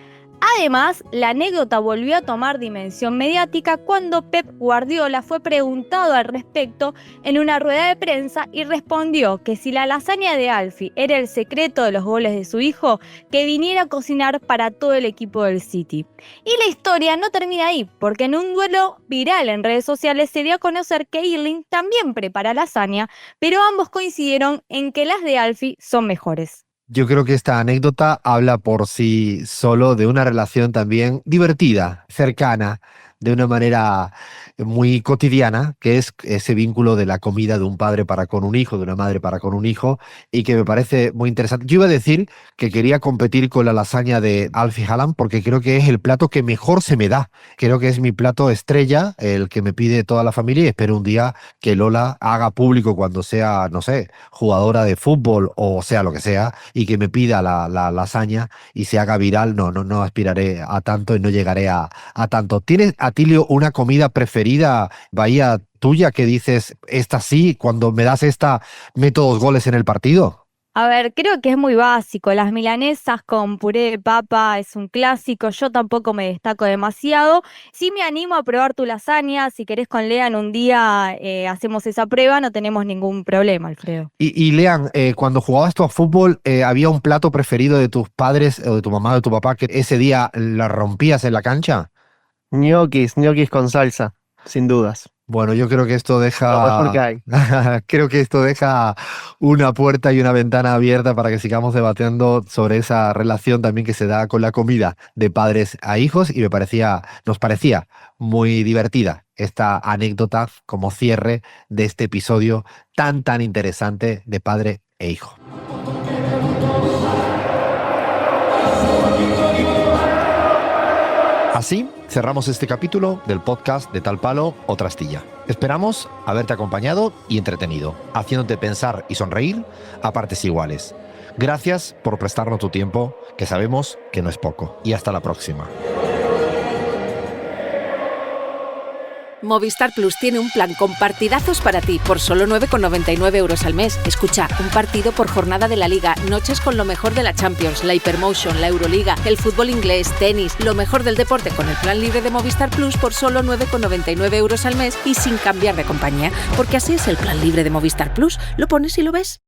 Además, la anécdota volvió a tomar dimensión mediática cuando Pep Guardiola fue preguntado al respecto en una rueda de prensa y respondió que si la lasaña de Alfie era el secreto de los goles de su hijo, que viniera a cocinar para todo el equipo del City. Y la historia no termina ahí, porque en un duelo viral en redes sociales se dio a conocer que Erling también prepara lasaña, pero ambos coincidieron en que las de Alfie son mejores. Yo creo que esta anécdota habla por sí solo de una relación también divertida, cercana, de una manera muy cotidiana, que es ese vínculo de la comida de un padre para con un hijo, de una madre para con un hijo, y que me parece muy interesante. Yo iba a decir que quería competir con la lasaña de Alfie Haaland porque creo que es el plato que mejor se me da. Creo que es mi plato estrella, el que me pide toda la familia, y espero un día que Lola haga público cuando sea, no sé, jugadora de fútbol o sea lo que sea, y que me pida la lasaña y se haga viral. No aspiraré a tanto y no llegaré a tanto. ¿Tienes, Atilio, una comida preferida? Bahía, tuya que dices, esta sí, cuando me das esta, meto 2 goles en el partido? A ver, creo que es muy básico. Las milanesas con puré de papa es un clásico. Yo tampoco me destaco demasiado. Sí me animo a probar tu lasaña. Si querés con Lean un día hacemos esa prueba, no tenemos ningún problema, Alfredo. Y Lean, cuando jugabas tú a fútbol, ¿había un plato preferido de tus padres o de tu mamá o de tu papá que ese día la rompías en la cancha? Ñoquis con salsa, sin dudas. Bueno, yo creo que esto deja... Lo mejor que hay. Creo que esto deja una puerta y una ventana abierta para que sigamos debatiendo sobre esa relación también que se da con la comida de padres a hijos, y nos parecía muy divertida esta anécdota como cierre de este episodio tan interesante de padre e hijo. Así cerramos este capítulo del podcast de Tal Palo, Otra Astilla. Esperamos haberte acompañado y entretenido, haciéndote pensar y sonreír a partes iguales. Gracias por prestarnos tu tiempo, que sabemos que no es poco. Y hasta la próxima. Movistar Plus tiene un plan con partidazos para ti por solo 9,99 € al mes. Escucha, un partido por jornada de la Liga, noches con lo mejor de la Champions, la Hypermotion, la Euroliga, el fútbol inglés, tenis, lo mejor del deporte con el plan libre de Movistar Plus por solo 9,99 € al mes y sin cambiar de compañía. Porque así es el plan libre de Movistar Plus. Lo pones y lo ves.